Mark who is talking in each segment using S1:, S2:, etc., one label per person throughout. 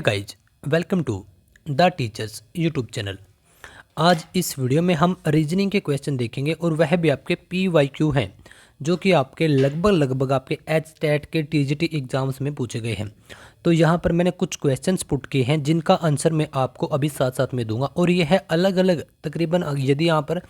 S1: Guys, welcome to the teachers YouTube channel. आज इस video में हम रीजनिंग के क्वेश्चन देखेंगे और वह भी आपके PYQ हैं जो कि आपके लगभग आपके एचटेट के TGT एग्जाम्स में पूछे गए हैं। तो यहाँ पर मैंने कुछ क्वेश्चंस पुट किए हैं जिनका आंसर मैं आपको अभी साथ साथ में दूंगा और ये है अलग अलग, तकरीबन यदि यहाँ पर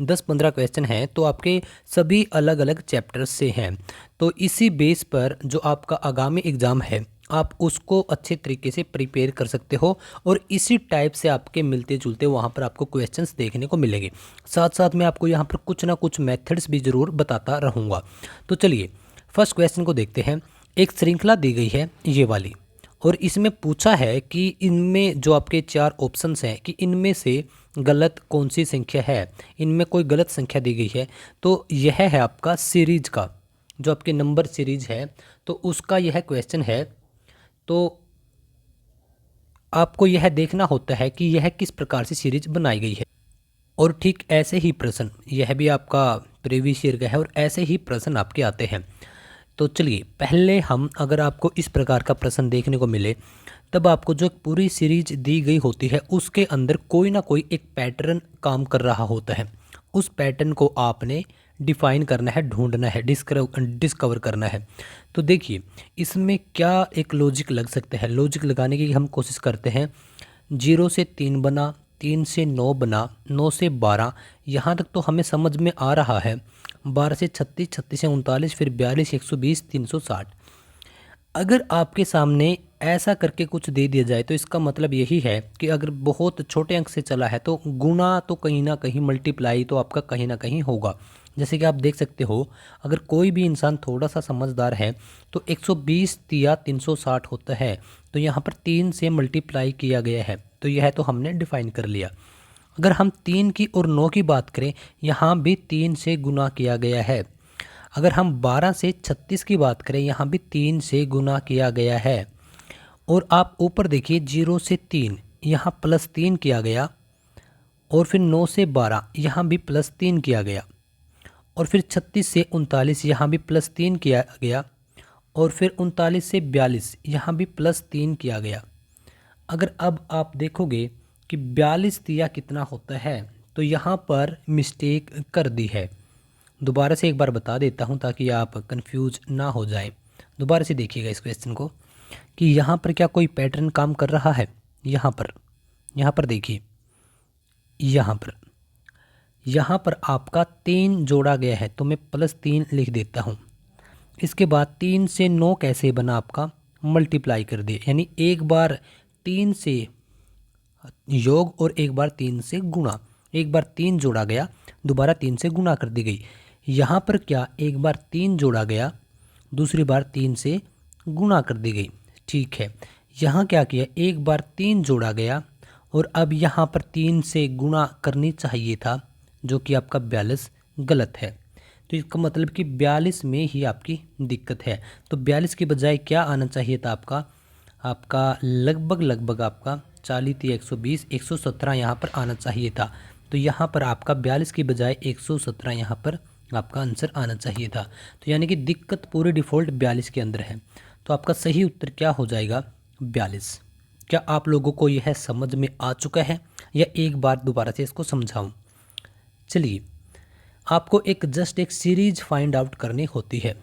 S1: 10-15 क्वेश्चन हैं तो आपके सभी अलग अलग चैप्टर्स से हैं। तो इसी बेस पर जो आपका आगामी एग्ज़ाम है आप उसको अच्छे तरीके से प्रिपेयर कर सकते हो और इसी टाइप से आपके मिलते जुलते वहाँ पर आपको क्वेश्चंस देखने को मिलेंगे। साथ साथ मैं आपको यहाँ पर कुछ ना कुछ मेथड्स भी ज़रूर बताता रहूँगा। तो चलिए फर्स्ट क्वेश्चन को देखते हैं। एक श्रृंखला दी गई है ये वाली और इसमें पूछा है कि इनमें जो आपके 4 ऑप्शंस हैं कि इनमें से गलत कौन सी संख्या है, इनमें कोई गलत संख्या दी गई है। तो यह है आपका सीरीज का जो आपके नंबर सीरीज है, तो उसका यह क्वेश्चन है। तो आपको यह देखना होता है कि यह किस प्रकार से सीरीज बनाई गई है और ठीक ऐसे ही प्रश्न, यह भी आपका प्रीवियस ईयर का है और ऐसे ही प्रश्न आपके आते हैं। तो चलिए पहले हम, अगर आपको इस प्रकार का प्रश्न देखने को मिले तब आपको जो पूरी सीरीज दी गई होती है उसके अंदर कोई ना कोई एक पैटर्न काम कर रहा होता है। उस पैटर्न को आपने डिफाइन करना है, ढूंढना है, डिस्कवर करना है। तो देखिए इसमें क्या एक लॉजिक लग सकता है। लॉजिक लगाने की हम कोशिश करते हैं। 0 से 3 बना, 3 से 9 बना, 9 से 12, यहाँ तक तो हमें समझ में आ रहा है। 12 से 36, 36 से 39, फिर 42, 120, 360। अगर आपके सामने ऐसा करके कुछ दे दिया जाए तो इसका मतलब यही है कि अगर बहुत छोटे अंक से चला है तो गुना तो कहीं ना कहीं, मल्टीप्लाई तो आपका कहीं ना कहीं होगा। जैसे कि आप देख सकते हो, अगर कोई भी इंसान थोड़ा सा समझदार है तो 120 या 360 होता है, तो यहाँ पर 3 से मल्टीप्लाई किया गया है, तो यह तो हमने डिफाइन कर लिया। अगर हम 3 की और 9 की बात करें, यहाँ भी 3 से गुना किया गया है। अगर हम 12 से 36 की बात करें, यहाँ भी 3 से गुना किया गया है। और आप ऊपर देखिए 0 से 3, यहाँ +3 किया गया और फिर 9 से 12, यहाँ भी +3 किया गया और फिर 36 से 39, यहाँ भी +3 किया गया और फिर 39 से 42, यहाँ भी +3 किया गया। अगर अब आप देखोगे कि 42 दिया कितना होता है, तो यहाँ पर मिस्टेक कर दी है। दोबारा से एक बार बता देता हूँ ताकि आप कंफ्यूज ना हो जाए। दोबारा से देखिएगा इस क्वेश्चन को कि यहाँ पर क्या कोई पैटर्न काम कर रहा है। यहाँ पर देखिए, यहाँ पर आपका 3 जोड़ा गया है, तो मैं +3 लिख देता हूँ। इसके बाद 3 से 9 कैसे बना, आपका मल्टीप्लाई कर दिए, यानी एक बार 3 से योग और एक बार 3 से गुणा। एक बार 3 जोड़ा गया, दोबारा 3 से गुणा कर दी गई। यहाँ पर क्या, एक बार 3 जोड़ा गया, दूसरी बार 3 से गुणा कर दी गई। ठीक है, यहाँ क्या किया, एक बार 3 जोड़ा गया और अब यहाँ पर 3 से गुणा करनी चाहिए था, जो कि आपका 42 गलत है। तो इसका मतलब कि 42 में ही आपकी दिक्कत है। तो 42 के बजाय क्या आना चाहिए था, आपका लगभग आपका 40 या 120, 117 यहाँ पर आना चाहिए था। तो यहाँ पर आपका 42 की बजाय 117 यहाँ पर आपका आंसर आना चाहिए था। तो यानी कि दिक्कत पूरे डिफ़ॉल्ट 42 के अंदर है। तो आपका सही उत्तर क्या हो जाएगा, 42। क्या आप लोगों को यह समझ में आ चुका है या एक बार दोबारा से इसको समझाऊं? चलिए, आपको एक सीरीज फाइंड आउट करनी होती है।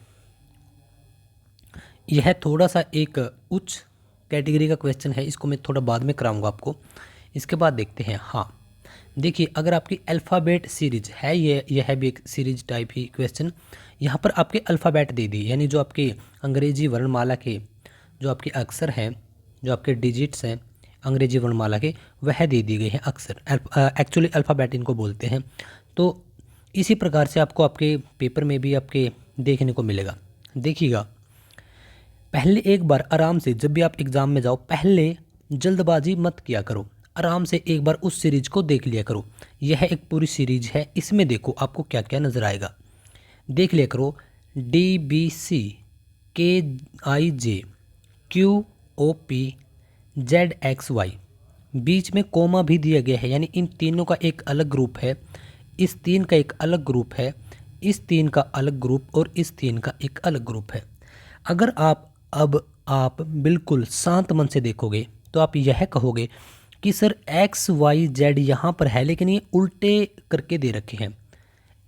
S1: यह थोड़ा सा एक उच्च कैटेगरी का क्वेश्चन है, इसको मैं थोड़ा बाद में कराऊंगा आपको। इसके बाद देखते हैं। हाँ देखिए, अगर आपकी अल्फ़ाबेट सीरीज है, यह भी एक सीरीज टाइप ही क्वेश्चन। यहाँ पर आपके अल्फ़ाबेट दे दी, यानी जो आपके अंग्रेजी वर्णमाला के जो आपके अक्षर हैं, जो आपके डिजिट्स हैं अंग्रेजी वर्णमाला के, वह दे दी गई है अक्षर। एक्चुअली अल्फ़ाबेट इनको बोलते हैं। तो इसी प्रकार से आपको आपके पेपर में भी आपके देखने को मिलेगा। देखिएगा, पहले एक बार आराम से, जब भी आप एग्ज़ाम में जाओ, पहले जल्दबाजी मत किया करो, आराम से एक बार उस सीरीज को देख लिया करो। यह एक पूरी सीरीज है, इसमें देखो आपको क्या क्या नज़र आएगा, देख लिया करो। DBC KIJ QOP ZXY, बीच में कोमा भी दिया गया है, यानी इन तीनों का एक अलग ग्रुप है, इस 3 का एक अलग ग्रुप है, इस 3 का अलग ग्रुप और इस 3 का एक अलग ग्रुप है। अगर आप बिल्कुल शांत मन से देखोगे तो आप यह कहोगे कि सर एक्स वाई जेड यहाँ पर है लेकिन ये उल्टे करके दे रखे हैं।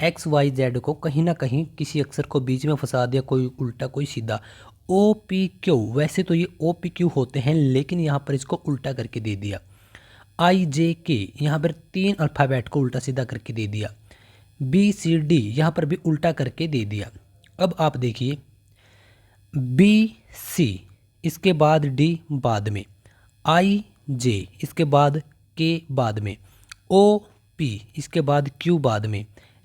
S1: एक्स वाई जेड को कहीं ना कहीं किसी अक्षर को बीच में फंसा दिया, कोई उल्टा कोई सीधा। ओ पी क्यू, वैसे तो ये ओ पी क्यू होते हैं लेकिन यहाँ पर इसको उल्टा करके दे दिया। आई जे के, यहाँ पर 3 अल्फ़ाबेट को उल्टा सीधा करके दे दिया। बी सी डी यहाँ पर भी उल्टा करके दे दिया। अब आप देखिए बी सी, इसके बाद डी बाद में, आई जे इसके बाद के बाद में, ओ पी इसके बाद क्यू बाद में,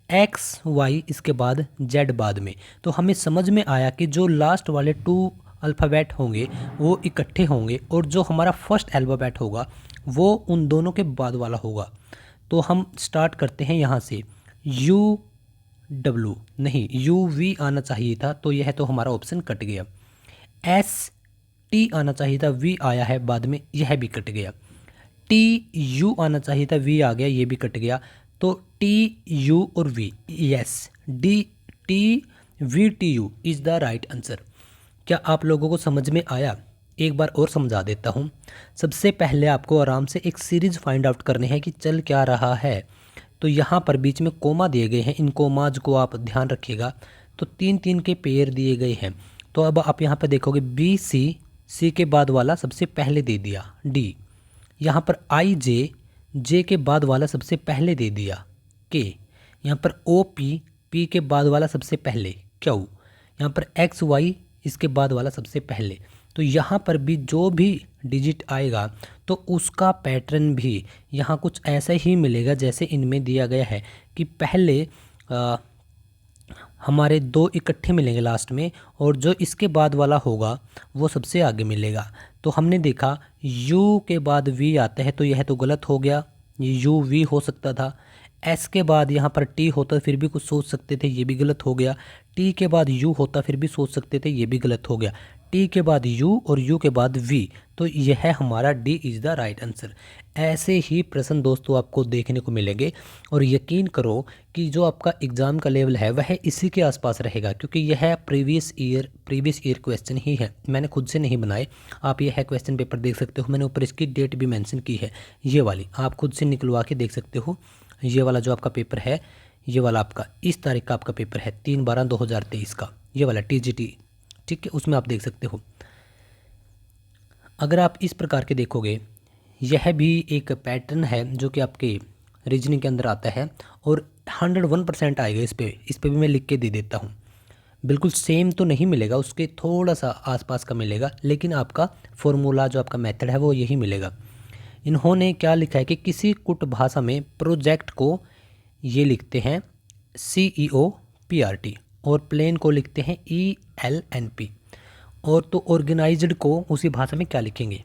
S1: एक्स वाई इसके बाद जेड बाद में। तो हमें समझ में आया कि जो लास्ट वाले 2 अल्फ़ाबेट होंगे वो इकट्ठे होंगे और जो हमारा फर्स्ट अल्फ़ाबेट होगा वो उन दोनों के बाद वाला होगा। तो हम स्टार्ट करते हैं यहाँ से। यू डब्लू नहीं, यू वी आना चाहिए था, तो यह तो हमारा ऑप्शन कट गया। एस टी आना चाहिए था, वी आया है बाद में, यह भी कट गया। टी यू आना चाहिए था, वी आ गया, ये भी कट गया। तो टी यू और V, yes, D T V T U is the right answer. क्या आप लोगों को समझ में आया? एक बार और समझा देता हूँ। सबसे पहले आपको आराम से एक सीरीज फाइंड आउट करनी है कि चल क्या रहा है। तो यहाँ पर बीच में कोमा दिए गए हैं, इन कोमाज को आप ध्यान रखिएगा। तो 3-3 के पेयर दिए गए हैं। तो अब आप यहाँ पर देखोगे बी सी, सी के बाद वाला सबसे पहले दे दिया डी। यहाँ पर आई जे, जे के बाद वाला सबसे पहले दे दिया के। यहाँ पर ओ पी, पी के बाद वाला सबसे पहले क्यू। यहाँ पर एक्स वाई इसके बाद वाला सबसे पहले। तो यहाँ पर भी जो भी डिजिट आएगा तो उसका पैटर्न भी यहाँ कुछ ऐसा ही मिलेगा जैसे इनमें दिया गया है कि पहले हमारे 2 इकट्ठे मिलेंगे लास्ट में और जो इसके बाद वाला होगा वो सबसे आगे मिलेगा। तो हमने देखा U के बाद V आता है तो यह तो गलत हो गया, ये यू वी हो सकता था। S के बाद यहाँ पर T होता फिर भी कुछ सोच सकते थे, ये भी गलत हो गया। T के बाद U होता फिर भी सोच सकते थे, ये भी गलत हो गया। T के बाद U और U के बाद V, तो यह हमारा D is the right answer. ऐसे ही प्रश्न दोस्तों आपको देखने को मिलेंगे और यकीन करो कि जो आपका एग्ज़ाम का लेवल है वह इसी के आसपास रहेगा, क्योंकि यह प्रीवियस ईयर क्वेश्चन ही है, मैंने खुद से नहीं बनाए। आप यह क्वेश्चन पेपर देख सकते हो, मैंने ऊपर इसकी डेट भी मेंशन की है, ये वाली आप खुद से निकलवा के देख सकते हो। ये वाला जो आपका पेपर है, ये वाला आपका इस तारीख का आपका पेपर है 3/12/2023 का, ये वाला TGT, ठीक है, उसमें आप देख सकते हो। अगर आप इस प्रकार के देखोगे, यह भी एक पैटर्न है जो कि आपके रीजनिंग के अंदर आता है और 101% आएगा इस पे भी मैं लिख के दे देता हूँ। बिल्कुल सेम तो नहीं मिलेगा, उसके थोड़ा सा आसपास का मिलेगा, लेकिन आपका फॉर्मूला जो आपका मेथड है वो यही मिलेगा। इन्होंने क्या लिखा है कि किसी कुट भाषा में प्रोजेक्ट को ये लिखते हैं CEOPRT और प्लेन को लिखते हैं ELNP, और तो ऑर्गेनाइज्ड को उसी भाषा में क्या लिखेंगे।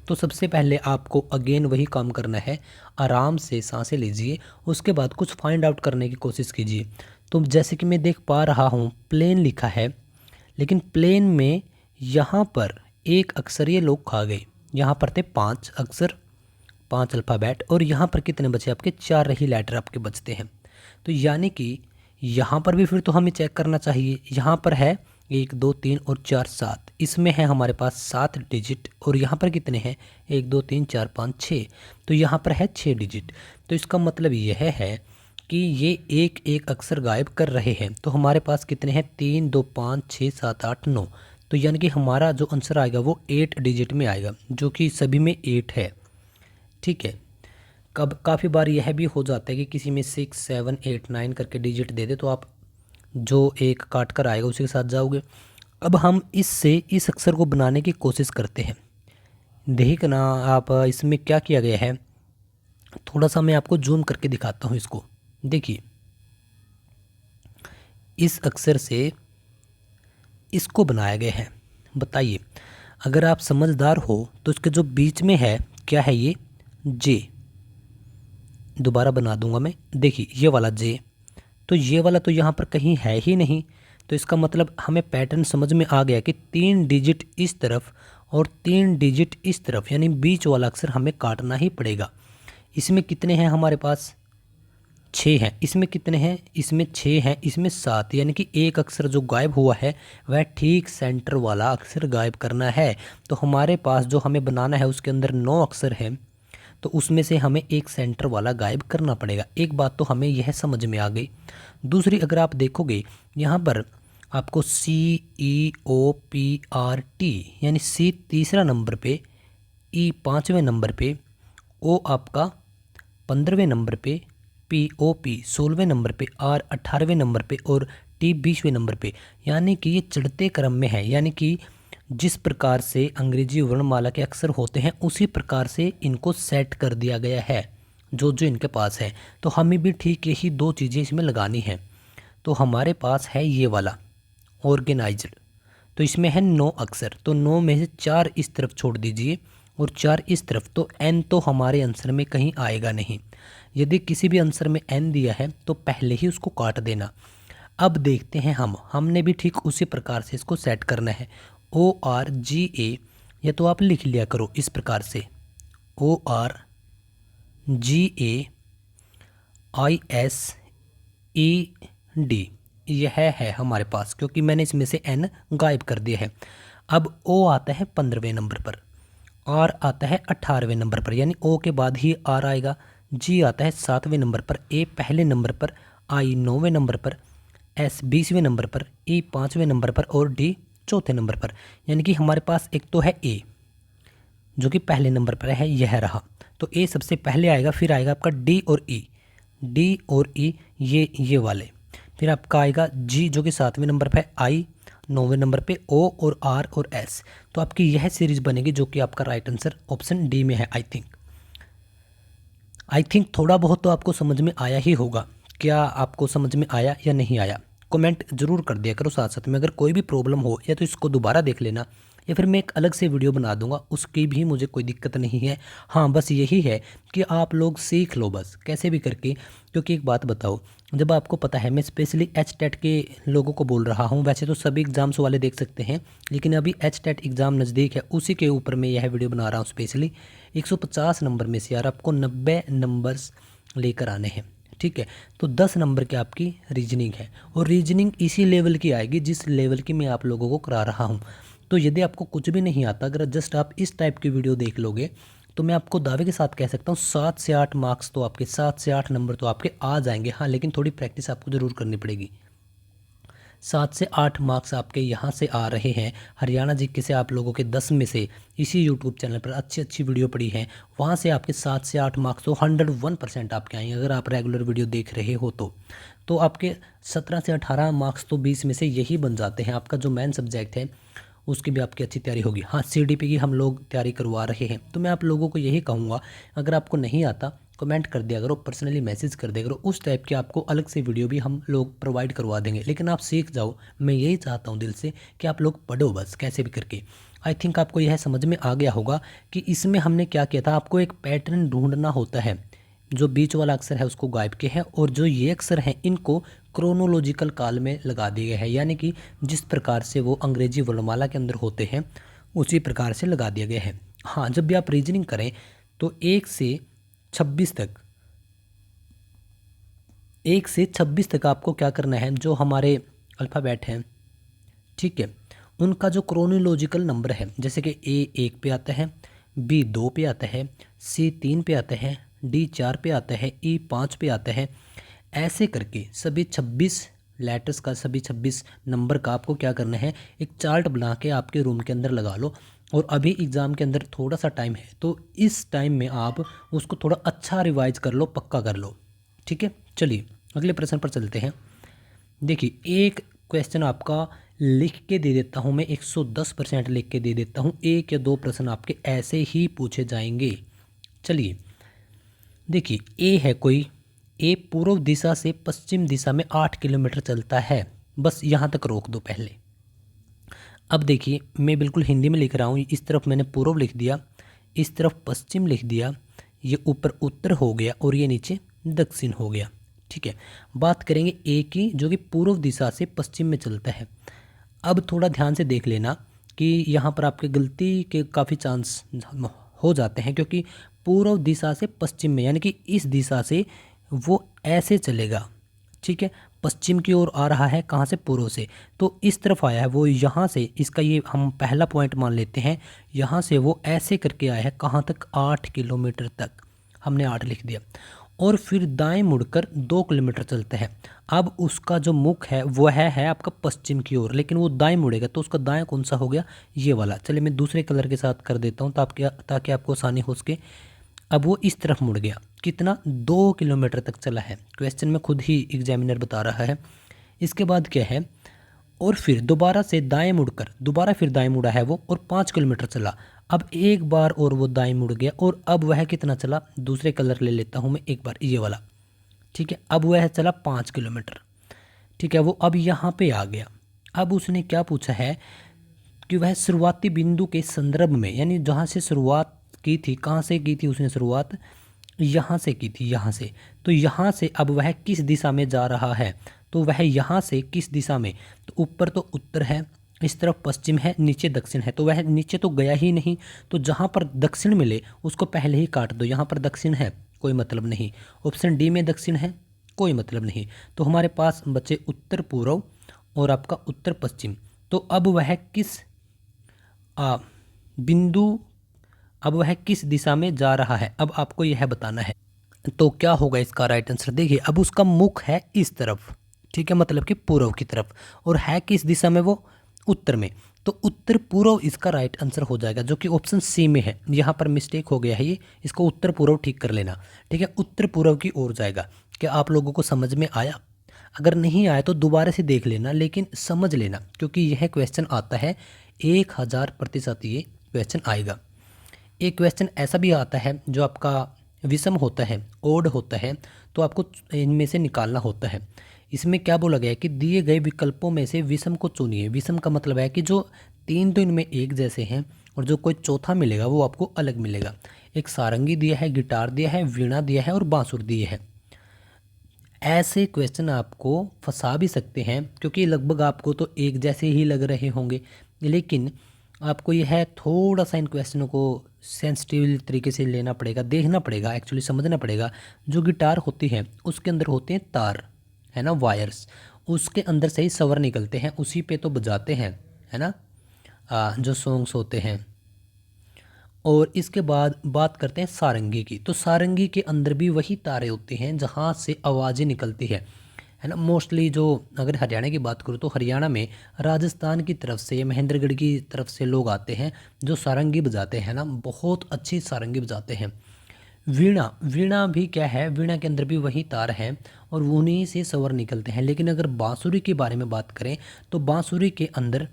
S1: तो सबसे पहले आपको अगेन वही काम करना है, आराम से सांसें लीजिए, उसके बाद कुछ फाइंड आउट करने की कोशिश कीजिए। तो जैसे कि मैं देख पा रहा हूँ प्लेन लिखा है, लेकिन प्लेन में यहाँ पर एक अक्षर ये लोग खा गए। यहाँ पर थे 5 अक्षर, 5 अल्फ़ाबेट, और यहाँ पर कितने बचे आपके? 4 ही लेटर आपके बचते हैं। तो यानी कि यहाँ पर भी फिर तो हमें चेक करना चाहिए। यहाँ पर है 1 2 3 और 4 7, इसमें है हमारे पास 7 डिजिट, और यहाँ पर कितने हैं? 1 2 3 4 5 6, तो यहाँ पर है 6 डिजिट। तो इसका मतलब यह है कि ये एक एक अक्षर गायब कर रहे हैं। तो हमारे पास कितने हैं? 3 2 5 6 7 8 9, तो यानी कि हमारा जो आंसर आएगा वो 8 डिजिट में आएगा, जो कि सभी में 8 है, ठीक है। काफ़ी बार यह भी हो जाता है कि किसी में 6 7 8 9 करके डिजिट दे दे, तो आप जो एक काट कर आएगा उसी के साथ जाओगे। अब हम इससे इस अक्षर को बनाने की कोशिश करते हैं। देखना आप इसमें क्या किया गया है, थोड़ा सा मैं आपको जूम करके दिखाता हूँ इसको। देखिए इस अक्षर से इसको बनाया गया है। बताइए, अगर आप समझदार हो तो इसके जो बीच में है क्या है? ये जे, दोबारा बना दूंगा मैं। देखिए ये वाला जे, तो ये वाला तो यहाँ पर कहीं है ही नहीं। तो इसका मतलब हमें पैटर्न समझ में आ गया कि 3 डिजिट इस तरफ और 3 डिजिट इस तरफ, यानी बीच वाला अक्षर हमें काटना ही पड़ेगा। इसमें कितने हैं हमारे पास? 6 हैं। इसमें कितने हैं? इसमें 6 हैं, इसमें 7, यानी कि एक अक्षर जो गायब हुआ है वह ठीक सेंटर वाला अक्षर गायब करना है। तो हमारे पास जो हमें बनाना है उसके अंदर 9 अक्षर हैं, तो उसमें से हमें एक सेंटर वाला गायब करना पड़ेगा। एक बात तो हमें यह समझ में आ गई। दूसरी, अगर आप देखोगे यहाँ पर आपको CEOPRT, यानी C तीसरा नंबर पे, E पाँचवें नंबर पे, O आपका 15वें नंबर पे, POP 16वें नंबर पे, R 18वें नंबर पे और T 20वें नंबर पे, यानी कि ये चढ़ते क्रम में है। यानी कि जिस प्रकार से अंग्रेजी वर्णमाला के अक्षर होते हैं उसी प्रकार से इनको सेट कर दिया गया है जो जो इनके पास है। तो हमें भी ठीक यही दो चीज़ें इसमें लगानी हैं। तो हमारे पास है ये वाला ऑर्गेनाइज्ड, तो इसमें है 9 अक्षर, तो 9 में से 4 इस तरफ छोड़ दीजिए और 4 इस तरफ, तो n तो हमारे आंसर में कहीं आएगा नहीं। यदि किसी भी आंसर में n दिया है तो पहले ही उसको काट देना। अब देखते हैं हमने भी ठीक उसी प्रकार से इसको सेट करना है। ORGA, या तो आप लिख लिया करो इस प्रकार से, ORGAISED, यह है हमारे पास, क्योंकि मैंने इसमें से n गायब कर दिया है। अब O आता है 15वें नंबर पर, R आता है 18वें नंबर पर, यानी O के बाद ही R आएगा। G आता है 7वें नंबर पर, A पहले नंबर पर, I 9वें नंबर पर, S 20वें नंबर पर, E 5वें नंबर पर और D चौथे नंबर पर। यानी कि हमारे पास एक तो है A जो कि पहले नंबर पर है, यह रहा। तो A सबसे पहले आएगा, फिर आएगा आपका D और E, ये वाले। फिर आपका आएगा G जो कि 7वें नंबर पर है, I 9वें नंबर पे, O और R और S। तो आपकी यह सीरीज बनेगी जो कि आपका राइट आंसर ऑप्शन डी में है। आई थिंक थोड़ा बहुत तो आपको समझ में आया ही होगा। क्या आपको समझ में आया या नहीं आया? कमेंट जरूर कर दिया करो साथ साथ में। अगर कोई भी प्रॉब्लम हो या तो इसको दोबारा देख लेना, या फिर मैं एक अलग से वीडियो बना दूंगा, उसकी भी मुझे कोई दिक्कत नहीं है। हाँ, बस यही है कि आप लोग सीख लो बस कैसे भी करके। क्योंकि एक बात बताओ, जब आपको पता है, मैं स्पेशली HTET के लोगों को बोल रहा हूँ, वैसे तो सभी एग्ज़ाम्स वाले देख सकते हैं, लेकिन अभी HTET एग्ज़ाम नज़दीक है, उसी के ऊपर मैं यह वीडियो बना रहा हूँ स्पेशली। 150 नंबर में से यार आपको 90 नंबर्स लेकर आने हैं, ठीक है। तो 10 नंबर की आपकी रीजनिंग है, और रीजनिंग इसी लेवल की आएगी जिस लेवल की मैं आप लोगों को करा रहा हूँ। तो यदि आपको कुछ भी नहीं आता, अगर जस्ट आप इस टाइप की वीडियो देख लोगे, तो मैं आपको दावे के साथ कह सकता हूँ 7 से 8 मार्क्स तो आपके, 7 से 8 नंबर तो आपके आ जाएंगे। हाँ, लेकिन थोड़ी प्रैक्टिस आपको ज़रूर करनी पड़ेगी। 7 से 8 मार्क्स आपके यहाँ से आ रहे हैं। हरियाणा जीके से आप लोगों के 10 में से इसी यूट्यूब चैनल पर अच्छी अच्छी वीडियो पड़ी है, वहाँ से आपके 7 से 8 मार्क्स तो 101% आपके आएंगे। अगर आप रेगुलर वीडियो देख रहे हो तो आपके 17 से 18 मार्क्स तो 20 में से यही बन जाते हैं। आपका जो मेन सब्जेक्ट है उसकी भी आपकी अच्छी तैयारी होगी। हाँ, CDP की हम लोग तैयारी करवा रहे हैं। तो मैं आप लोगों को यही कहूँगा, अगर आपको नहीं आता कमेंट कर दिया करो, पर्सनली मैसेज कर दिया करो, उस टाइप के आपको अलग से वीडियो भी हम लोग प्रोवाइड करवा देंगे। लेकिन आप सीख जाओ, मैं यही चाहता हूँ दिल से कि आप लोग पढ़ो बस कैसे भी करके। आई थिंक आपको यह समझ में आ गया होगा कि इसमें हमने क्या किया था। आपको एक पैटर्न ढूंढना होता है, जो बीच वाला अक्षर है उसको गायब किया है, और जो ये अक्षर हैं इनको क्रोनोलॉजिकल काल में लगा दिया गया है, यानी कि जिस प्रकार से वो अंग्रेजी वर्णमाला के अंदर होते हैं उसी प्रकार से लगा दिया गया है। हाँ, जब भी आप रीजनिंग करें तो 1 से 26 तक आपको क्या करना है, जो हमारे अल्फ़ाबेट हैं, ठीक है, उनका जो क्रोनोलॉजिकल नंबर है, जैसे कि A 1 पे आता है, B 2 पे आता है, C 3 पे आता है, D 4 पे आता है, E 5 पे आता है, ऐसे करके सभी 26 लेटर्स का, सभी 26 नंबर का आपको क्या करना है, एक चार्ट बना के आपके रूम के अंदर लगा लो। और अभी एग्ज़ाम के अंदर थोड़ा सा टाइम है, तो इस टाइम में आप उसको थोड़ा अच्छा रिवाइज कर लो, पक्का कर लो, ठीक है। चलिए अगले प्रश्न पर चलते हैं। देखिए, एक क्वेश्चन आपका लिख के दे देता हूँ मैं, 110% लिख के दे देता हूँ। 1 या 2 प्रश्न आपके ऐसे ही पूछे जाएंगे। चलिए देखिए, ए पूर्व दिशा से पश्चिम दिशा में 8 किलोमीटर चलता है। बस यहाँ तक रोक दो पहले। अब देखिए, मैं बिल्कुल हिंदी में लिख रहा हूँ। इस तरफ मैंने पूर्व लिख दिया, इस तरफ पश्चिम लिख दिया, ये ऊपर उत्तर हो गया और ये नीचे दक्षिण हो गया, ठीक है। बात करेंगे ए की, जो कि पूर्व दिशा से पश्चिम में चलता है। अब थोड़ा ध्यान से देख लेना कि यहाँ पर आपके गलती के काफ़ी चांस हो जाते हैं, क्योंकि पूर्व दिशा से पश्चिम में, यानी कि इस दिशा से वो ऐसे चलेगा, ठीक है। पश्चिम की ओर आ रहा है, कहाँ से? पूर्व से। तो इस तरफ आया है वो, यहाँ से, इसका ये हम पहला पॉइंट मान लेते हैं। यहाँ से वो ऐसे करके आया है, कहाँ तक? 8 किलोमीटर तक। हमने 8 लिख दिया। और फिर दाएं मुड़कर 2 किलोमीटर चलता है। अब उसका जो मुख है वो है आपका पश्चिम की ओर, लेकिन वो दाएं मुड़ेगा, तो उसका दाएं कौन सा हो गया? ये वाला। चलिए मैं दूसरे कलर के साथ कर देता हूँ ताकि आपको आसानी हो सके। अब वो इस तरफ मुड़ गया, कितना? 2 किलोमीटर तक चला है। क्वेश्चन में खुद ही एग्जामिनर बता रहा है। इसके बाद क्या है? और फिर दोबारा से दाएं मुड़कर, दोबारा फिर दाएं मुड़ा है वो, और 5 किलोमीटर चला। अब एक बार और वो दाएं मुड़ गया, और अब वह कितना चला? दूसरे कलर ले लेता हूँ मैं एक बार, ये वाला, ठीक है। अब वह चला 5 किलोमीटर, ठीक है। वो अब यहाँ पे आ गया। अब उसने क्या पूछा है कि वह शुरुआती बिंदु के संदर्भ में, यानी जहाँ से शुरुआत की थी, कहाँ से की थी उसने शुरुआत? यहाँ से की थी, यहाँ से। तो यहाँ से अब वह किस दिशा में जा रहा है? तो वह यहाँ से किस दिशा में? तो ऊपर तो उत्तर है, इस तरफ पश्चिम है, नीचे दक्षिण है। तो वह नीचे तो गया ही नहीं, तो जहाँ पर दक्षिण मिले उसको पहले ही काट दो। यहाँ पर दक्षिण है, कोई मतलब नहीं। ऑप्शन डी में दक्षिण है, कोई मतलब नहीं। तो हमारे पास बचे उत्तर पूर्व और आपका उत्तर पश्चिम। तो अब वह किस बिंदु, अब वह किस दिशा में जा रहा है, अब आपको यह बताना है। तो क्या होगा इसका राइट आंसर? देखिए, अब उसका मुख है इस तरफ, ठीक है, मतलब कि पूर्व की तरफ, और है किस दिशा में वो? उत्तर में। तो उत्तर पूर्व इसका राइट आंसर हो जाएगा, जो कि ऑप्शन सी में है। यहाँ पर मिस्टेक हो गया है, ये इसको उत्तर पूर्व ठीक कर लेना, ठीक है। उत्तर पूर्व की ओर जाएगा। क्या आप लोगों को समझ में आया? अगर नहीं आया तो दोबारा से देख लेना, लेकिन समझ लेना, क्योंकि यह क्वेश्चन आता है 1000% ये क्वेश्चन आएगा। एक क्वेश्चन ऐसा भी आता है जो आपका विषम होता है, ओड होता है, तो आपको इनमें से निकालना होता है। इसमें क्या बोला गया है कि दिए गए विकल्पों में से विषम को चुनिए। विषम का मतलब है कि जो 3 तो इनमें एक जैसे हैं, और जो कोई चौथा मिलेगा वो आपको अलग मिलेगा। एक सारंगी दिया है, गिटार दिया है, वीणा दिया है और बांसुर दिए है। ऐसे क्वेश्चन आपको फंसा भी सकते हैं, क्योंकि लगभग आपको तो एक जैसे ही लग रहे होंगे, लेकिन आपको यह है थोड़ा सा इन क्वेश्चनों को सेंसिटिव तरीके से लेना पड़ेगा, देखना पड़ेगा, एक्चुअली समझना पड़ेगा। जो गिटार होती है उसके अंदर होते हैं तार, है ना, वायर्स, उसके अंदर से ही स्वर निकलते हैं, उसी पे तो बजाते हैं, है ना, जो सॉन्ग्स होते हैं। और इसके बाद बात करते हैं सारंगी की। तो सारंगी के अंदर भी वही तारे होते हैं जहाँ से आवाज़ें निकलती है ना। मोस्टली जो, अगर हरियाणा की बात करूँ तो हरियाणा में राजस्थान की तरफ से, महेंद्रगढ़ की तरफ से लोग आते हैं जो सारंगी बजाते हैं ना, बहुत अच्छी सारंगी बजाते हैं। वीणा, वीणा भी क्या है? वीणा के अंदर भी वही तार हैं और उन्हीं से स्वर निकलते हैं। लेकिन अगर बांसुरी के बारे में बात करें तो बांसुरी के अंदर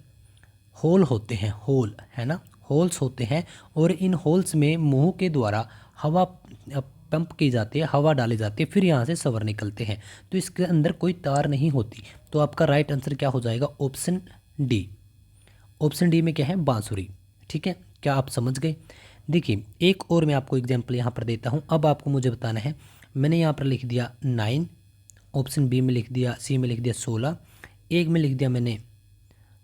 S1: होल होते हैं, होल, है ना, होल्स होते हैं, और इन होल्स में मुंह के द्वारा हवा पंप की जाती है, हवा डाली जाती है, फिर यहाँ से स्वर निकलते हैं। तो इसके अंदर कोई तार नहीं होती। तो आपका राइट आंसर क्या हो जाएगा? Option D. ऑप्शन डी में क्या है? बांसुरी, ठीक है। क्या आप समझ गए? देखिए, एक और मैं आपको एग्जाम्पल यहाँ पर देता हूँ। अब आपको मुझे बताना है। मैंने यहाँ पर लिख दिया 9, ऑप्शन बी में लिख दिया, सी में लिख दिया 16, एक में लिख दिया मैंने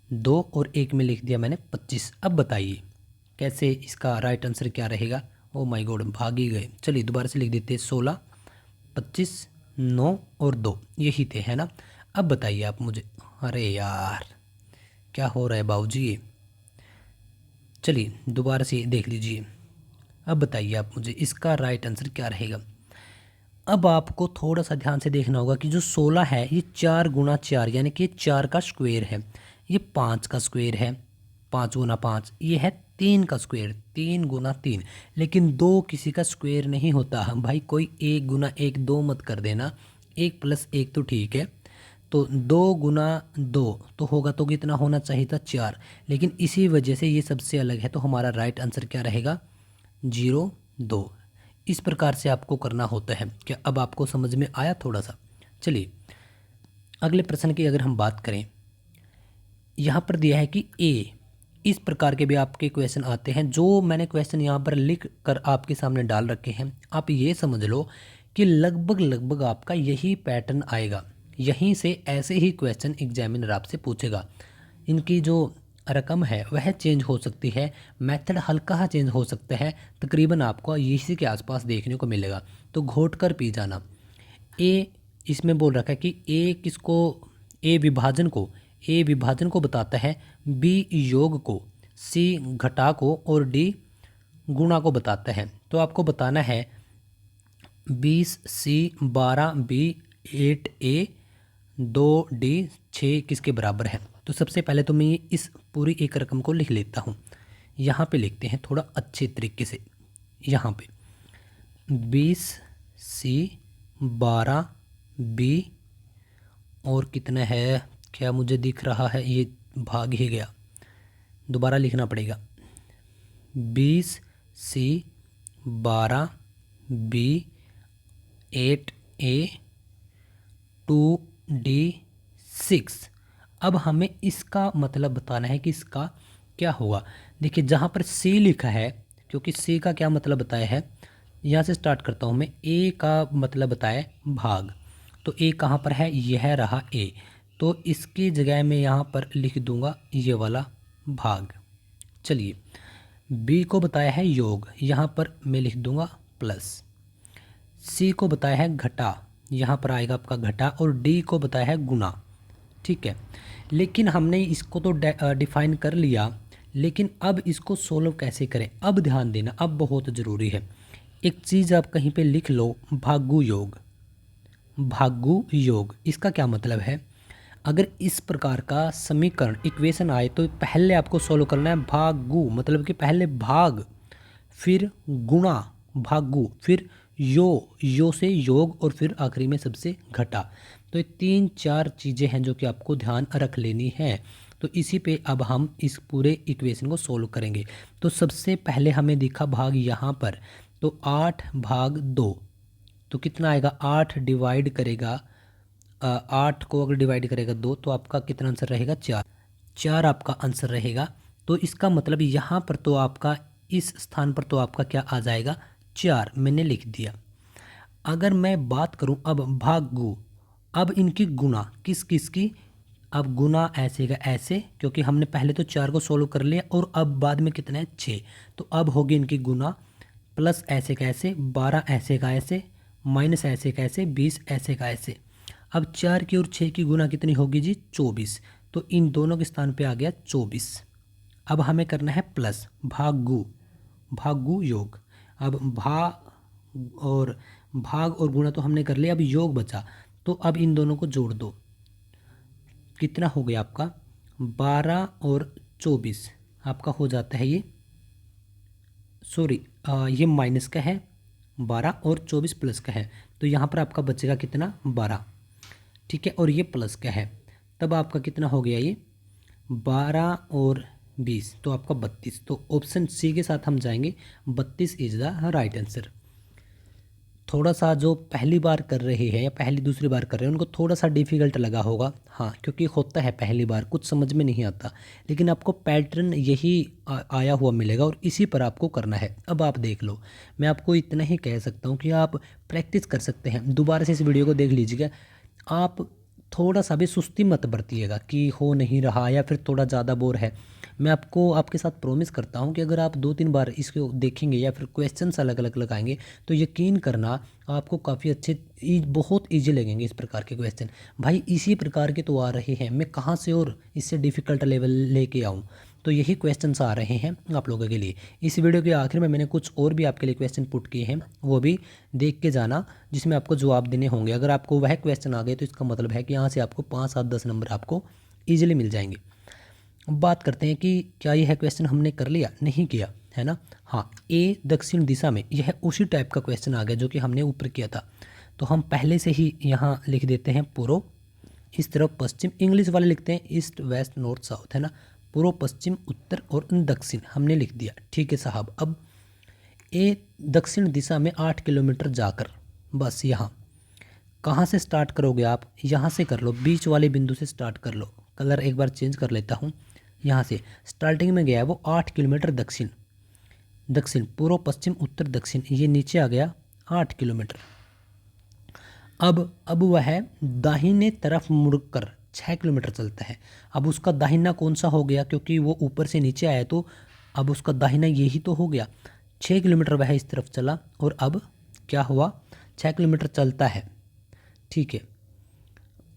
S1: 2, और एक में लिख दिया मैंने 25। अब बताइए कैसे इसका राइट आंसर क्या रहेगा? ओ माय गॉड, भाग ही गए। चलिए दोबारा से लिख देते हैं, 16, 25, 9 और 2, यही थे, है ना। अब बताइए आप मुझे। अरे यार, क्या हो रहा है बाबूजी? चलिए दोबारा से देख लीजिए। अब बताइए आप मुझे इसका राइट आंसर क्या रहेगा। अब आपको थोड़ा सा ध्यान से देखना होगा कि जो 16 है ये 4 गुना 4, यानी कि 4 का स्क्वायर है। ये 5 का स्क्वायर है, 5 गुना 5। ये है 3 का स्क्वायर, 3 गुना 3। लेकिन 2 किसी का स्क्वायर नहीं होता भाई। कोई 1 गुना 1 2 मत कर देना, 1 प्लस 1 तो ठीक है। तो 2 गुना 2 तो होगा, तो कितना होना चाहिए था? 4। लेकिन इसी वजह से ये सबसे अलग है। तो हमारा राइट आंसर क्या रहेगा? 0 2। इस प्रकार से आपको करना होता है। क्या अब आपको समझ में आया थोड़ा सा? चलिए अगले प्रश्न की अगर हम बात करें, यहाँ पर दिया है कि ए, इस प्रकार के भी आपके क्वेश्चन आते हैं। जो मैंने क्वेश्चन यहाँ पर लिख कर आपके सामने डाल रखे हैं, आप ये समझ लो कि लगभग लगभग आपका यही पैटर्न आएगा। यहीं से ऐसे ही क्वेश्चन एग्जामिनर आपसे पूछेगा। इनकी जो रकम है वह चेंज हो सकती है, मेथड हल्का चेंज हो सकता है, तकरीबन आपको इसी के आसपास देखने को मिलेगा। तो घोट कर पी जाना। ए इसमें बोल रखा है कि ए विभाजन को बताता है, बी योग को, सी घटा को और डी गुणा को बताता है। तो आपको बताना है 20 सी 12 बी 8 ए 2 डी 6 किसके बराबर है। तो सबसे पहले तो मैं इस पूरी एक रकम को लिख लेता हूँ। यहाँ पे लिखते हैं थोड़ा अच्छे तरीके से। यहाँ पे 20 सी 12 बी और कितना है, क्या मुझे दिख रहा है, ये भाग ही गया, दोबारा लिखना पड़ेगा। 20 सी 12 बी 8 ए 2 डी 6। अब हमें इसका मतलब बताना है कि इसका क्या होगा। देखिए जहाँ पर सी लिखा है, क्योंकि सी का क्या मतलब बताया है, यहाँ से स्टार्ट करता हूँ मैं। ए का मतलब बताया भाग, तो ए कहाँ पर है, यह रहा ए, तो इसकी जगह मैं यहाँ पर लिख दूँगा ये वाला भाग। चलिए बी को बताया है योग, यहाँ पर मैं लिख दूँगा प्लस। सी को बताया है घटा, यहाँ पर आएगा आपका घटा, और डी को बताया है गुना। ठीक है, लेकिन हमने इसको तो डिफाइन कर लिया, लेकिन अब इसको सोल्व कैसे करें, अब ध्यान देना, अब बहुत ज़रूरी है। एक चीज़ आप कहीं पे लिख लो, भागु योग। भागु योग इसका क्या मतलब है, अगर इस प्रकार का समीकरण इक्वेशन आए तो पहले आपको सोल्व करना है भागु, मतलब कि पहले भाग, फिर गुणा, भागु, फिर यो से योग, और फिर आखिरी में सबसे घटा। तो ये 3-4 चीज़ें हैं जो कि आपको ध्यान रख लेनी है। तो इसी पे अब हम इस पूरे इक्वेशन को सोल्व करेंगे। तो सबसे पहले हमें दिखा भाग यहाँ पर, तो 8 भाग 2, तो कितना आएगा, 8 डिवाइड करेगा 8 को अगर डिवाइड करेगा 2 तो आपका कितना आंसर रहेगा, 4 आपका आंसर रहेगा। तो इसका मतलब यहाँ पर तो आपका इस स्थान पर तो आपका क्या आ जाएगा, 4 मैंने लिख दिया। अगर मैं बात करूँ अब भागु, अब इनकी गुणा किस किस की, अब गुना ऐसे का ऐसे, क्योंकि हमने पहले तो 4 को सोल्व कर लिया और अब बाद में कितना है 6, तो अब होगी इनकी गुना, प्लस ऐसे का ऐसे, 12 ऐसे का ऐसे, माइनस ऐसे का ऐसे, 20 ऐसे का ऐसे। अब 4 की और 6 की गुना कितनी होगी जी, 24, तो इन दोनों के स्थान पे आ गया 24। अब हमें करना है प्लस भागु, भागु योग। अब भाग और गुणा तो हमने कर लिया, अब योग बचा, तो अब इन दोनों को जोड़ दो, कितना हो गया आपका 12 और 24 आपका हो जाता है ये, सॉरी ये माइनस का है 12 और 24 प्लस का है, तो यहाँ पर आपका बचेगा कितना 12। ठीक है, और ये प्लस का है, तब आपका कितना हो गया ये 12 और 20, तो आपका 32। तो ऑप्शन सी के साथ हम जाएंगे, 32 इज द राइट आंसर। थोड़ा सा जो पहली बार कर रहे हैं या पहली दूसरी बार कर रहे हैं उनको थोड़ा सा डिफ़िकल्ट लगा होगा, हाँ, क्योंकि होता है पहली बार कुछ समझ में नहीं आता, लेकिन आपको पैटर्न यही आया हुआ मिलेगा और इसी पर आपको करना है। अब आप देख लो, मैं आपको इतना ही कह सकता हूँ कि आप प्रैक्टिस कर सकते हैं, दोबारा से इस वीडियो को देख लीजिएगा। आप थोड़ा सा भी सुस्ती मत बरतिएगा कि हो नहीं रहा या फिर थोड़ा ज़्यादा बोर है। मैं आपको आपके साथ प्रॉमिस करता हूँ कि अगर आप 2-3 बार इसको देखेंगे या फिर क्वेश्चंस अलग अलग लगाएंगे तो यकीन करना आपको काफ़ी अच्छे बहुत ईजी लगेंगे इस प्रकार के क्वेश्चन। भाई इसी प्रकार के तो आ रहे हैं, मैं कहाँ से और इससे डिफ़िकल्ट लेवल लेके आऊँ, तो यही क्वेश्चंस आ रहे हैं आप लोगों के लिए। इस वीडियो के आखिर में मैंने कुछ और भी आपके लिए क्वेश्चन पुट किए हैं, वो भी देख के जाना, जिसमें आपको जवाब देने होंगे। अगर आपको वह क्वेश्चन आ गए तो इसका मतलब है कि यहाँ से आपको 5, 7, 10 नंबर आपको ईजिली मिल जाएंगे। अब बात करते हैं कि क्या यह क्वेश्चन हमने कर लिया, नहीं किया है ना। हाँ, ए दक्षिण दिशा में, यह उसी टाइप का क्वेश्चन आ गया जो कि हमने ऊपर किया था। तो हम पहले से ही यहाँ लिख देते हैं पूर्व, इस तरफ पश्चिम, इंग्लिश वाले लिखते हैं ईस्ट वेस्ट नॉर्थ साउथ, है ना। पूर्व पश्चिम उत्तर और दक्षिण हमने लिख दिया, ठीक है साहब। अब ए दक्षिण दिशा में 8 किलोमीटर जाकर, बस यहाँ कहाँ से स्टार्ट करोगे आप, यहाँ से कर लो, बीच वाले बिंदु से स्टार्ट कर लो। कलर एक बार चेंज कर लेता हूँ, यहाँ से स्टार्टिंग में गया है वो 8 किलोमीटर दक्षिण, दक्षिण पूर्व पश्चिम उत्तर दक्षिण, ये नीचे आ गया 8 किलोमीटर। अब वह दाहिने तरफ मुड़कर 6 किलोमीटर चलता है। अब उसका दाहिना कौन सा हो गया, क्योंकि वो ऊपर से नीचे आया तो अब उसका दाहिना यही तो हो गया। 6 किलोमीटर वह इस तरफ चला और अब क्या हुआ, 6 किलोमीटर चलता है ठीक है,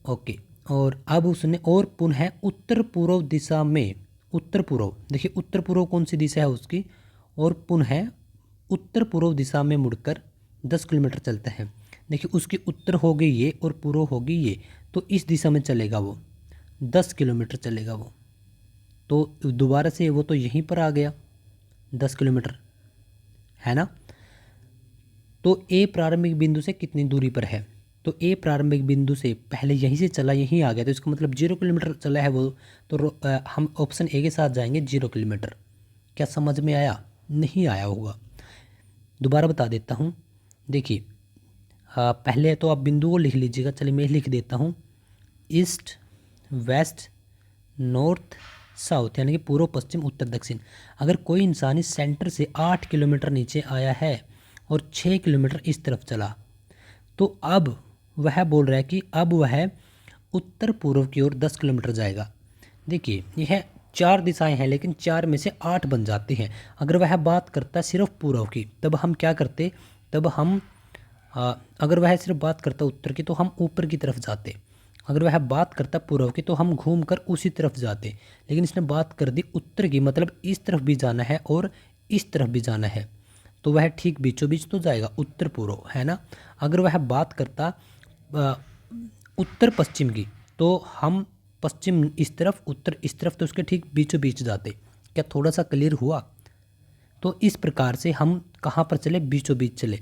S1: ओके। और अब उसने और पुनः उत्तर पूर्व दिशा में, उत्तर पूर्व, देखिए उत्तर पूर्व कौन सी दिशा है उसकी, और पुनः उत्तर पूर्व दिशा में मुड़कर 10 किलोमीटर चलता है। देखिए उसकी उत्तर हो गई ये और पूर्व होगी ये, तो इस दिशा में चलेगा वो, 10 किलोमीटर चलेगा वो। तो दोबारा से वो तो यहीं पर आ गया 10 किलोमीटर, है ना। तो ए प्रारंभिक बिंदु से कितनी दूरी पर है, तो ए प्रारंभिक बिंदु से पहले यहीं से चला, यहीं आ गया, तो इसका मतलब 0 किलोमीटर चला है वो। तो हम ऑप्शन ए के साथ जाएंगे, 0 किलोमीटर। क्या समझ में आया? नहीं आया होगा, दोबारा बता देता हूँ। देखिए पहले तो आप बिंदु को लिख लीजिएगा, चलिए मैं लिख देता हूँ। ईस्ट, वेस्ट, नॉर्थ, साउथ, यानी कि पूर्व, पश्चिम, उत्तर, दक्षिण। अगर कोई इंसान इस सेंटर से 8 किलोमीटर नीचे आया है और 6 किलोमीटर इस तरफ चला, तो अब वह बोल रहा है कि अब वह उत्तर पूर्व की ओर 10 किलोमीटर जाएगा। देखिए यह 4 दिशाएं हैं, लेकिन 4 में से 8 बन जाती हैं। अगर वह बात करता सिर्फ पूर्व की, तब हम क्या करते, तब हम अगर वह सिर्फ बात करता उत्तर की तो हम ऊपर की तरफ जाते। अगर वह बात करता पूर्व की तो हम घूम कर उसी तरफ जाते। लेकिन इसने बात कर दी उत्तर की, मतलब इस तरफ भी जाना है और इस तरफ भी जाना है, तो वह ठीक बीचों बीच तो जाएगा, उत्तर पूर्व, है ना। अगर वह बात करता उत्तर पश्चिम की, तो हम पश्चिम इस तरफ, उत्तर इस तरफ, तो उसके ठीक बीचों बीच जाते। क्या थोड़ा सा क्लियर हुआ? तो इस प्रकार से हम कहाँ पर चले, बीचों बीच चले।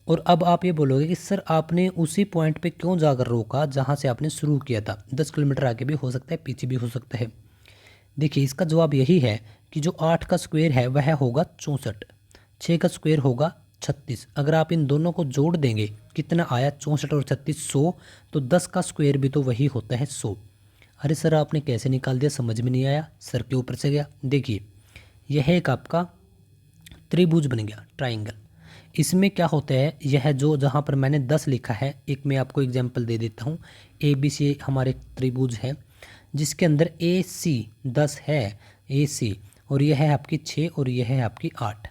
S1: और अब आप ये बोलोगे कि सर आपने उसी पॉइंट पे क्यों जाकर रोका जहाँ से आपने शुरू किया था, 10 किलोमीटर आगे भी हो सकता है, पीछे भी हो सकता है। देखिए इसका जवाब यही है कि जो 8 का स्क्वायर है वह होगा 64, 6 का स्क्वायर होगा 36। अगर आप इन दोनों को जोड़ देंगे, कितना आया, 64 और 36, 100। तो 10 का स्क्वायर भी तो वही होता है, 100। अरे सर आपने कैसे निकाल दिया, समझ में नहीं आया, सर के ऊपर से गया। देखिए यह एक आपका त्रिभुज बन गया, ट्राइंगल। इसमें क्या होता है, यह जो जहाँ पर मैंने 10 लिखा है, एक मैं आपको एग्जांपल दे देता हूँ। ए बी सी हमारे त्रिभुज है, जिसके अंदर ए सी 10 है, ए सी, और यह है आपकी 6 और यह है आपकी 8।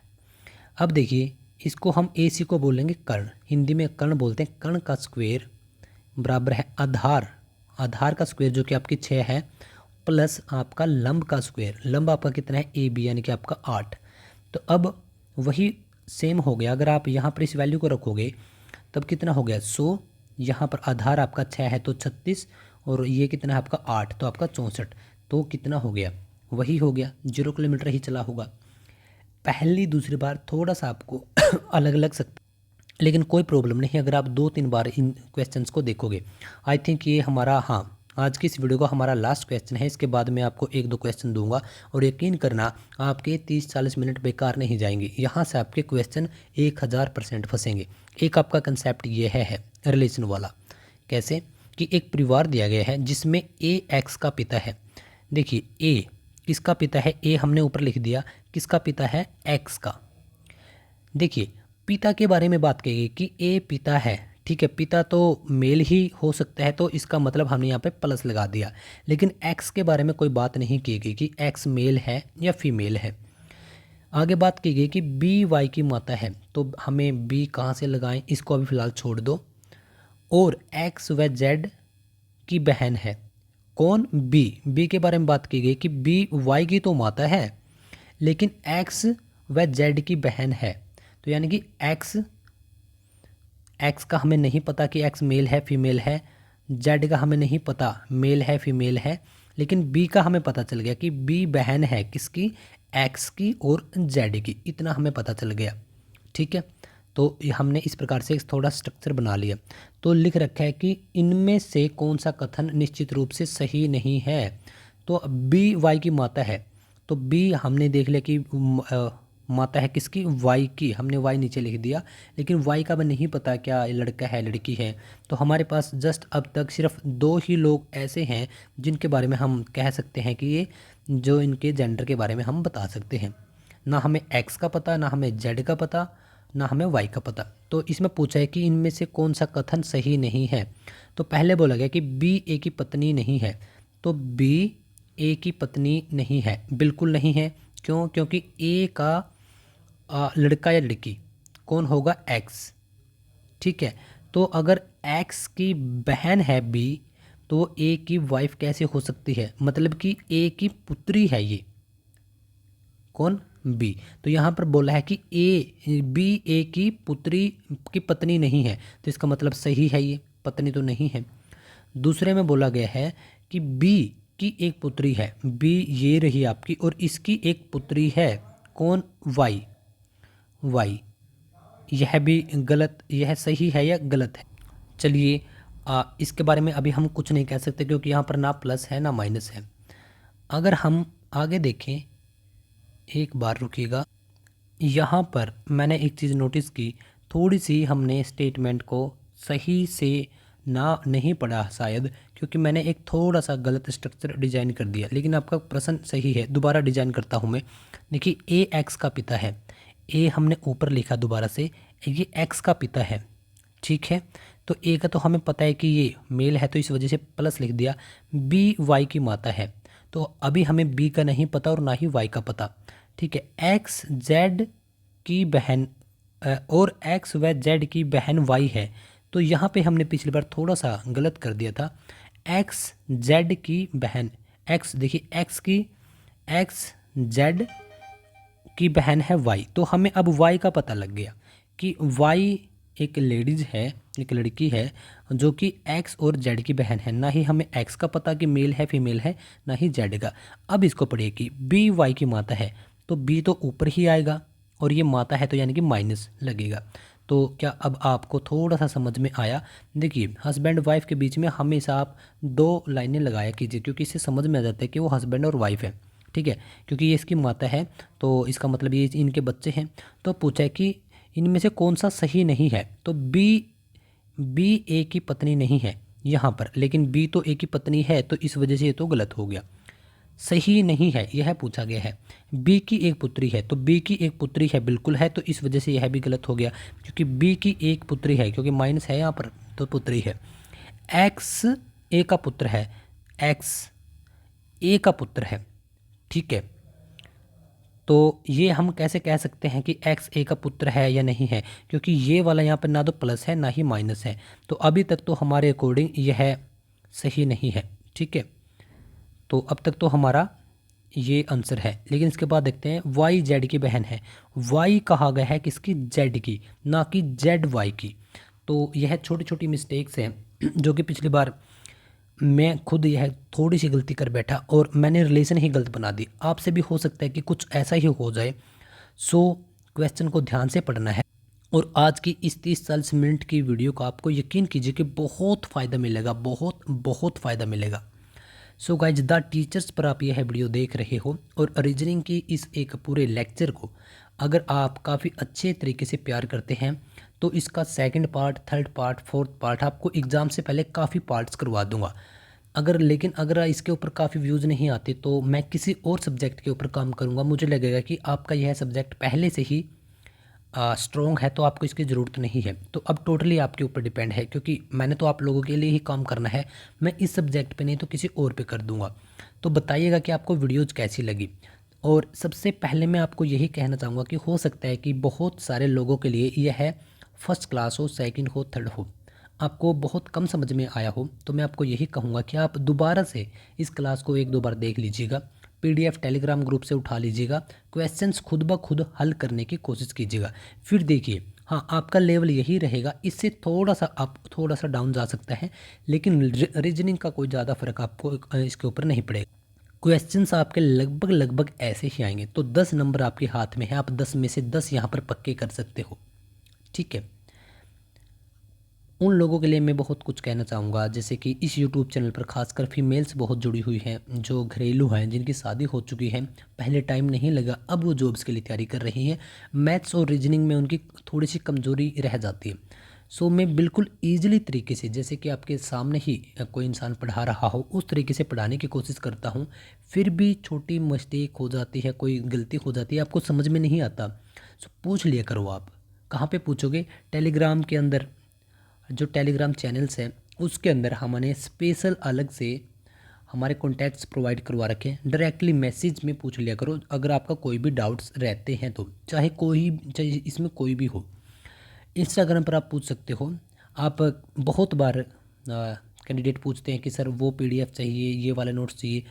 S1: अब देखिए इसको हम ए सी को बोलेंगे कर्ण, हिंदी में कर्ण बोलते हैं। कर्ण का स्क्वायर बराबर है आधार, आधार का स्क्वायर जो कि आपकी 6 है, प्लस आपका लंब का स्क्वायर, लंब आपका कितना है, ए बी, यानी कि आपका 8। तो अब वही सेम हो गया, अगर आप यहाँ पर इस वैल्यू को रखोगे तब कितना हो गया, 100। यहाँ पर आधार आपका 6 है तो 36, और ये कितना है आपका 8, तो आपका 64। तो कितना हो गया, वही हो गया, 0 किलोमीटर ही चला होगा। पहली दूसरी बार थोड़ा सा आपको अलग लग सकता, लेकिन कोई प्रॉब्लम नहीं अगर आप 2-3 बार इन क्वेश्चंस को देखोगे। आई थिंक ये हमारा, हाँ, आज की इस वीडियो का हमारा लास्ट क्वेश्चन है। इसके बाद मैं आपको 1-2 क्वेश्चन दूंगा, और यकीन करना आपके 30-40 मिनट बेकार नहीं जाएंगे। यहाँ से आपके क्वेश्चन 1000% फंसेंगे। एक आपका कंसेप्ट ये है रिलेशन वाला। कैसे कि एक परिवार दिया गया है जिसमें ए एक्स का पिता है। देखिए ए किसका पिता है, ए हमने ऊपर लिख दिया, किसका पिता है, एक्स का। देखिए पिता के बारे में बात की गई कि ए पिता है, ठीक है, पिता तो मेल ही हो सकता है, तो इसका मतलब हमने यहाँ पे प्लस लगा दिया। लेकिन एक्स के बारे में कोई बात नहीं की गई कि एक्स मेल है या फीमेल है। आगे बात की गई कि बी वाई की माता है, तो हमें बी कहाँ से लगाएं, इसको अभी फ़िलहाल छोड़ दो। और एक्स व जेड की बहन है, कौन, बी। बी के बारे में बात की गई कि बी वाई की तो माता है, लेकिन एक्स व जेड की बहन है। तो यानी कि एक्स का हमें नहीं पता कि एक्स मेल है फीमेल है, जेड का हमें नहीं पता मेल है फीमेल है, लेकिन बी का हमें पता चल गया कि बी बहन है किसकी, एक्स की और जेड की, इतना हमें पता चल गया। ठीक है, तो ये हमने इस प्रकार से थोड़ा स्ट्रक्चर बना लिया। तो लिख रखा है कि इनमें से कौन सा कथन निश्चित रूप से सही नहीं है। तो बी वाई की माता है, तो बी हमने देख लिया कि माता है किसकी, वाई की, हमने वाई नीचे लिख दिया। लेकिन वाई का भी नहीं पता क्या लड़का है लड़की है। तो हमारे पास जस्ट अब तक सिर्फ 2 ही लोग ऐसे हैं जिनके बारे में हम कह सकते हैं कि ये जो इनके जेंडर के बारे में हम बता सकते हैं। ना हमें एक्स का पता, ना हमें जेड का पता, ना हमें वाई का पता। तो इसमें पूछा है कि इनमें से कौन सा कथन सही नहीं है। तो पहले बोला गया कि बी ए की पत्नी नहीं है, तो बी ए की पत्नी नहीं है, बिल्कुल नहीं है। क्यों? क्योंकि ए का लड़का या लड़की कौन होगा, एक्स। ठीक है, तो अगर एक्स की बहन है बी तो ए की वाइफ कैसे हो सकती है, मतलब कि ए की पुत्री है ये, कौन, बी। तो यहाँ पर बोला है कि ए बी ए की पुत्री की पत्नी नहीं है, तो इसका मतलब सही है, ये पत्नी तो नहीं है। दूसरे में बोला गया है कि बी की एक पुत्री है, बी ये रही आपकी, और इसकी एक पुत्री है, कौन, वाई, वाई। यह भी गलत, यह सही है या गलत है। चलिए इसके बारे में अभी हम कुछ नहीं कह सकते क्योंकि यहाँ पर ना प्लस है ना माइनस है। अगर हम आगे देखें, एक बार रुकिएगा, यहाँ पर मैंने एक चीज़ नोटिस की, थोड़ी सी हमने स्टेटमेंट को सही से ना नहीं पढ़ा शायद, क्योंकि मैंने एक थोड़ा सा गलत स्ट्रक्चर डिजाइन कर दिया, लेकिन आपका प्रश्न सही है। दोबारा डिजाइन करता हूँ मैं। देखिए ए एक्स का पिता है, ए हमने ऊपर लिखा दोबारा से, ये एक्स का पिता है, ठीक है। तो ए का तो हमें पता है कि ये मेल है तो इस वजह से प्लस लिख दिया। बी वाई की माता है, तो अभी हमें बी का नहीं पता और ना ही वाई का पता, ठीक है। एक्स जेड की बहन और एक्स व जेड की बहन वाई है, तो यहाँ पे हमने पिछली बार थोड़ा सा गलत कर दिया था। एक्स जेड की बहन, एक्स देखिए एक्स जेड की बहन है वाई, तो हमें अब वाई का पता लग गया कि वाई एक लेडीज़ है, एक लड़की है जो कि एक्स और जेड की बहन है। ना ही हमें एक्स का पता कि मेल है फीमेल है, ना ही जेड का। अब इसको पढ़िए कि बी वाई की माता है, तो बी तो ऊपर ही आएगा और ये माता है तो यानी कि माइनस लगेगा। तो क्या अब आपको थोड़ा सा समझ में आया। देखिए हस्बैंड वाइफ के बीच में हमेशा आप 2 लाइनें लगाया कीजिए, क्योंकि इससे समझ में आ जाता है कि वो हस्बैंड और वाइफ है, ठीक है। क्योंकि ये इसकी माता है तो इसका मतलब ये इनके बच्चे हैं। तो पूछा है कि इनमें से कौन सा सही नहीं है, तो बी ए की पत्नी नहीं है यहाँ पर, लेकिन बी तो ए की पत्नी है, तो इस वजह से ये तो गलत हो गया, सही नहीं है, यह पूछा गया है। बी की एक पुत्री है, तो बी की एक पुत्री है, बिल्कुल है, तो इस वजह से यह भी गलत हो गया, क्योंकि बी की एक पुत्री है, क्योंकि माइनस है यहाँ पर तो पुत्री है। एक्स ए का पुत्र है, एक्स ए का पुत्र है, ठीक है। तो ये हम कैसे कह सकते हैं कि एक्स ए का पुत्र है या नहीं है, क्योंकि ये वाला यहाँ पर ना तो प्लस है ना ही माइनस है, तो अभी तक तो हमारे अकॉर्डिंग यह सही नहीं है, ठीक है। तो अब तक तो हमारा ये आंसर है, लेकिन इसके बाद देखते हैं वाई जेड की बहन है। वाई कहा गया है किसकी, जेड की, ना कि जेड वाई की। तो यह छोटी छोटी मिस्टेक्स हैं जो कि पिछली बार मैं खुद यह थोड़ी सी गलती कर बैठा और मैंने रिलेशन ही गलत बना दी। आपसे भी हो सकता है कि कुछ ऐसा ही हो जाए। सो क्वेश्चन को ध्यान से पढ़ना है, और आज की इस 30-40 मिनट की वीडियो को आपको यकीन कीजिए कि बहुत फ़ायदा मिलेगा, बहुत बहुत फ़ायदा मिलेगा। सो गाइज द टीचर्स पर आप यह वीडियो देख रहे हो, और रीजनिंग की इस एक पूरे लेक्चर को अगर आप काफ़ी अच्छे तरीके से प्यार करते हैं तो इसका second part, third part, fourth part आपको एग्ज़ाम से पहले काफ़ी पार्ट्स करवा दूंगा। लेकिन अगर इसके ऊपर काफ़ी व्यूज़ नहीं आते तो मैं किसी और सब्जेक्ट के ऊपर काम करूंगा। मुझे लगेगा कि आपका यह सब्जेक्ट पहले से ही स्ट्रॉन्ग है तो आपको इसकी ज़रूरत नहीं है। तो अब टोटली आपके ऊपर डिपेंड है, क्योंकि मैंने तो आप लोगों के लिए ही काम करना है। मैं इस सब्जेक्ट पे नहीं तो किसी और पे कर दूंगा। तो बताइएगा कि आपको वीडियोज़ कैसी लगी। और सबसे पहले मैं आपको यही कहना चाहूँगा कि हो सकता है कि बहुत सारे लोगों के लिए यह फर्स्ट क्लास हो, सेकंड हो, थर्ड हो, आपको बहुत कम समझ में आया हो, तो मैं आपको यही कहूँगा कि आप दोबारा से इस क्लास को 1-2 बार देख लीजिएगा। पीडीएफ टेलीग्राम ग्रुप से उठा लीजिएगा, क्वेश्चंस खुद ब खुद हल करने की कोशिश कीजिएगा। फिर देखिए, हाँ आपका लेवल यही रहेगा, इससे थोड़ा सा अप थोड़ा सा डाउन जा सकता है, लेकिन रीजनिंग का कोई ज़्यादा फर्क आपको इसके ऊपर नहीं पड़ेगा। क्वेश्चंस आपके लगभग लगभग ऐसे ही आएंगे। तो 10 नंबर आपके हाथ में है, आप 10 में से 10 यहाँ पर पक्के कर सकते हो, ठीक है। उन लोगों के लिए मैं बहुत कुछ कहना चाहूँगा, जैसे कि इस यूट्यूब चैनल पर खासकर फीमेल्स बहुत जुड़ी हुई हैं, जो घरेलू हैं, जिनकी शादी हो चुकी है, पहले टाइम नहीं लगा, अब वो जॉब्स के लिए तैयारी कर रही हैं। मैथ्स और रीजनिंग में उनकी थोड़ी सी कमज़ोरी रह जाती है। सो मैं बिल्कुल ईजिली तरीके से, जैसे कि आपके सामने ही कोई इंसान पढ़ा रहा हो, उस तरीके से पढ़ाने की कोशिश करता हूँ। फिर भी छोटी मिस्टेक हो जाती है, कोई गलती हो जाती है, आपको समझ में नहीं आता, सो पूछ लिया करो। आप कहाँ पे पूछोगे, टेलीग्राम के अंदर, जो टेलीग्राम चैनल्स हैं उसके अंदर हमने स्पेशल अलग से हमारे कॉन्टैक्ट्स प्रोवाइड करवा रखे हैं। डायरेक्टली मैसेज में पूछ लिया करो अगर आपका कोई भी डाउट्स रहते हैं तो, चाहे इसमें कोई भी हो। इंस्टाग्राम पर आप पूछ सकते हो, आप बहुत बार कैंडिडेट पूछते हैं कि सर वो पीडीएफ चाहिए, ये वाले नोट्स चाहिए।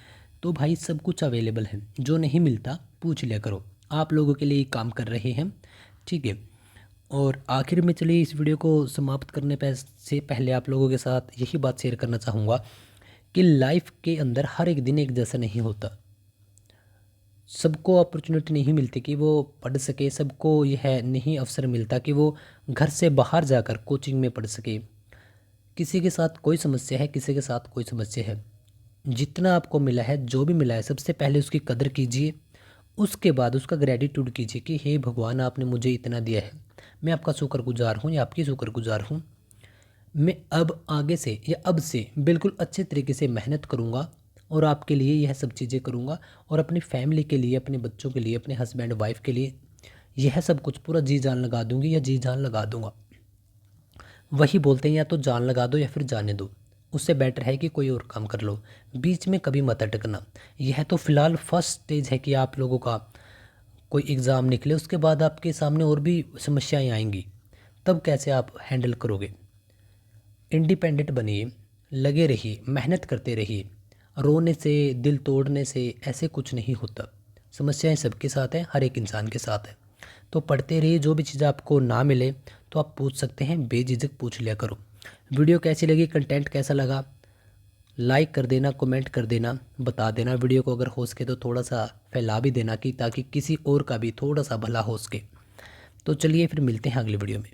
S1: तो भाई सब कुछ अवेलेबल है, जो नहीं मिलता पूछ लिया करो, आप लोगों के लिए ही काम कर रहे हैं, ठीक है। और आखिर में चलिए इस वीडियो को समाप्त करने से पहले आप लोगों के साथ यही बात शेयर करना चाहूँगा कि लाइफ के अंदर हर एक दिन एक जैसा नहीं होता। सबको अपॉर्चुनिटी नहीं मिलती कि वो पढ़ सके, सबको यह नहीं अवसर मिलता कि वो घर से बाहर जाकर कोचिंग में पढ़ सके। किसी के साथ कोई समस्या है, किसी के साथ कोई समस्या है। जितना आपको मिला है, जो भी मिला है, सबसे पहले उसकी कदर कीजिए। उसके बाद उसका ग्रेटिट्यूड कीजिए कि हे भगवान, आपने मुझे इतना दिया है, मैं आपका शुक्रगुजार हूँ या आपकी शुक्रगुजार हूँ। मैं अब आगे से या अब से बिल्कुल अच्छे तरीके से मेहनत करूँगा और आपके लिए यह सब चीज़ें करूँगा, और अपनी फैमिली के लिए, अपने बच्चों के लिए, अपने हस्बैंड वाइफ के लिए यह सब कुछ पूरा जी जान लगा दूँगी या जी जान लगा दूँगा। वही बोलते हैं, या तो जान लगा दो या फिर जाने दो। उससे बेटर है कि कोई और काम कर लो, बीच में कभी मत अटकना। यह तो फ़िलहाल फर्स्ट स्टेज है कि आप लोगों का कोई एग्ज़ाम निकले, उसके बाद आपके सामने और भी समस्याएं आएंगी, तब कैसे आप हैंडल करोगे। इंडिपेंडेंट बनिए, लगे रहिए, मेहनत करते रहिए। रोने से, दिल तोड़ने से ऐसे कुछ नहीं होता। समस्याएं सबके साथ हैं, हर एक इंसान के साथ है। तो पढ़ते रहिए, जो भी चीज़ आपको ना मिले तो आप पूछ सकते हैं, बेझिझक पूछ लिया करो। वीडियो कैसी लगी, कंटेंट कैसा लगा, लाइक कर देना, कमेंट कर देना, बता देना। वीडियो को अगर हो सके तो थोड़ा सा फैला भी देना कि ताकि किसी और का भी थोड़ा सा भला हो सके। तो चलिए फिर मिलते हैं अगली वीडियो में।